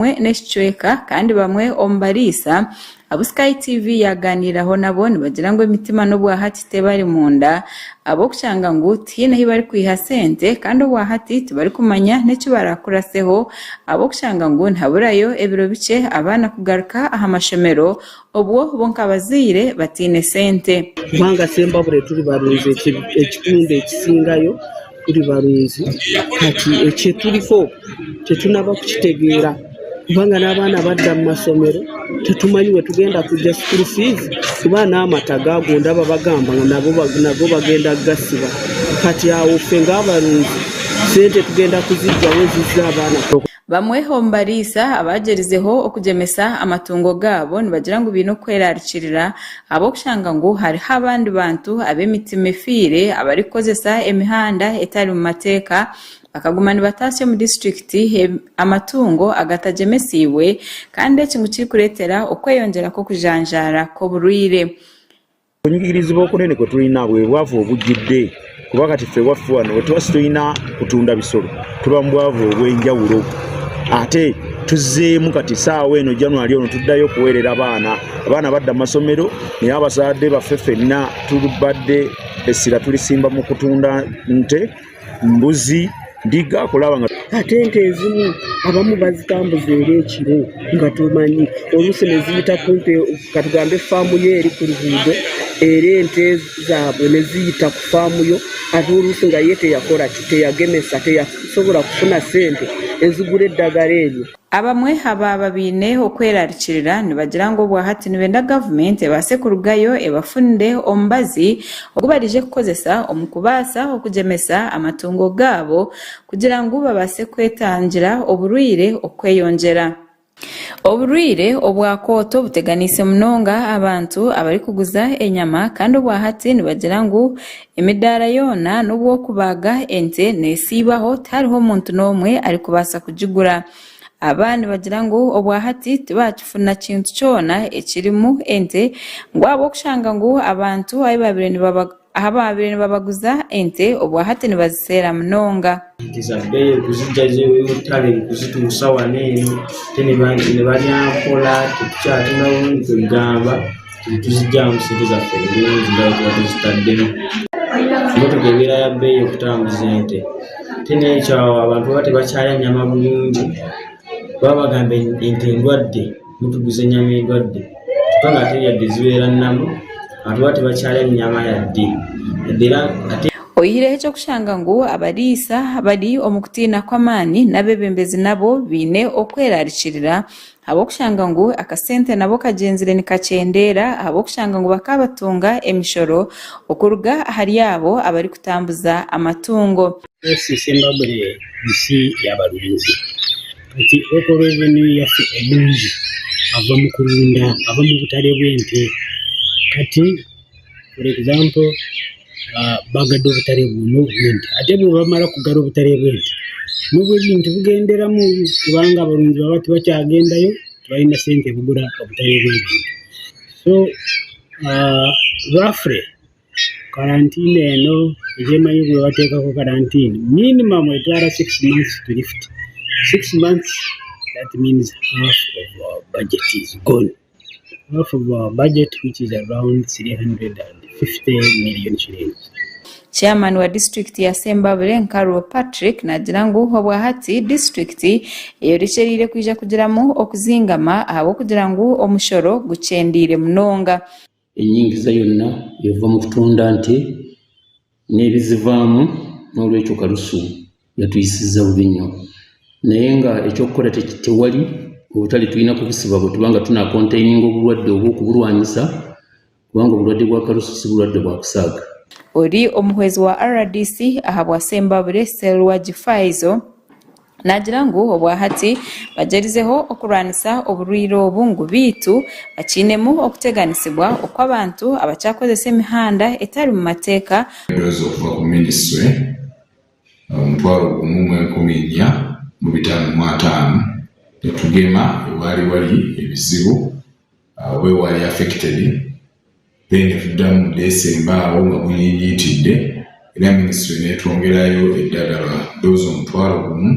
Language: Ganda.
n'ekicweka kandi bamwe omubariisa abo Sky TV yaganiraho nabo nibagira ngu emitima n'obwahati tebari munda abokushanga ngu tiine ahi bari kwiha sente kandi obwahati tibari kumanya n'eki barakuraseho abokushanga ngu ntihaburayo ebiro bikye abaana kugaruka aha mashomero obwo bonka abazaire batiine sente. Kubanga Sembabule tuli barunzi ekitundu ekisingayo tuli barunzi kati ekyetuliko tetunaba kukitegeera kubanga n'abaana badda mu masomero tetumanyi we tugenda kujja school fees kuba n'amata gaago ndaba bagamba nago bagenda gasiba kati awo ffe ng'abalunzi sente tugenda kuzijjawo zizza abaana. Bamwe omubariisa abagerizeho okujemesa amatungo gaabo nibagira ngu biine okwerarikirira abokushanga ngu hariho abandi bantu ab'emitima efiire abarikukozesa emihanda etari mu mateeka bakaguma nibataasya mu disitulikiti amatungo agatajemesiibwe kandi eki ngu kirikureetera okweyongerako okujanjaara kw'oburwaire. Okunyigirizibwa okunene kwe tulina bwe bwavu obujjidde kuba kati ffe waffe wano we tuba situlina kutunda bisolo tuba mu bwavu obw'enjawulo ate tuzzeemu kati saawa eno January ono tuddayo okuweerera abaana badda mu masomero naye abazadde baffe ffenna tulubadde essira tulisimba mu kutunda nte mbuzi ndiga kulaba nga ate ente ezimu abamu bazitambuza era ekiro nga tumanyi oluusi ne ziyita kumpi katugambe faamu yo eri ku luguudo era ente zaabwe ne ziyita ku faamu yo ate oluusi nga ye teyakola teyagemesa teyasobola kufuna sente ezigula eddagala eryo. Abamwe aba biine okwerarikirira nibagira ngu obwahati nibenda gavumenti ebaase kurugayo ebafunire omubazi ogubarije kukozesa omu kubaasa okujemesa amatungo gaabo kugira ngu babaase kwetangira oburwaire okweyonjera. Oburwaire obwa kooto buteganise munonga abantu abari kuguza enyama kandi obwahati nibagira ngu emidaara yoona n'obw'okubaaga ente neesiibaho tihariho omuntu n'omwe ari kubaasa kugigura. Abaana bagira ngu obwahati tibakifuna kintu kyona ekirimu ente ngu abokushanga ngu abantu babire nibabaguza ente obwahati nibaziseera munonga. Tizabbeeyi okuzijja utale kuzituusa wano eno te ne balyankola tetukyatunawo kwegamba tuzijjamu sente zaffe bulungi nga kuba tuzitaddemu. Emmotoka ebeera ya bbeeyi okutambuza ente te n'ekyawo abantu baba tebakyalya nnyama bulungi baba bagamba ente endwadde mutuguza ennyama endwadde kubanga ate yadde zibeera nnamu abantu baba tebakyalya nnyama yadde ate oyire ekyokushanga ngu abariisa bali omu kutiina kw'amaani n'abebembezi nabo biine okwerarikirira abokushanga ngu akasente nabo kagenzire nikakyendeera abokushanga ngu bakabatunga emishoro okuruga ahari abo abari kutambuza amatungo. Sembabule bisi y'abalunzi kati ekoleveni yaffe ennungi ava mu kulunda ava mu butale bw'ente kati for example bagadde obutale buno bw'ente ate bwe bamala kugala obutale bw'ente n'obwo ebintu bugenderamu kubanga abalunzi baba tebakyagendayo tebalina sente bugula obutale bw'ebintu so roughly karantiini eno ekyemanyi bwe bateekako karantiini minimum etwala 6 months to lift 6 months. That means half of our budget is gone. Half of our budget, which is around 350 million shillings. Chairman wa district ya Sembabule Nkaruo Patrick nagira ngu obwahati district eyo richerire kwija kugiramu okuzingama abo kugira ngu omushoro guchendire munonga. Enyingiza yonna eva mu kutunda nte n'ebizivaamu n'olwekyo kalusu yatuyisiza bubi nnyo. Naye nga ekyokukola tewali obutale tulina kubisiba bwe tubanga tuna containing obulwadde obw'okubulwanyisa kubanga obulwadde bwa kalusu si bulwadde bwa kusaaga. Oli omuhwezi wa RDC ahabwa Sembabule Selwa Gifaizo nagira ngu obwahati bagerizeho okulwanisa oburwaire obu ngu biitu bakinemu okuteganisibwa okw'abantu abakyakozesa emihanda etari mu mateeka. Okuva ku minisitule omutwalo gumu mu 1555 tetugema ewali wali ebizibu we wali affected then tuddamu Desemba awo nga buyiyitidde era minisitule netwongerayo eddagala doozi omutwalo gumu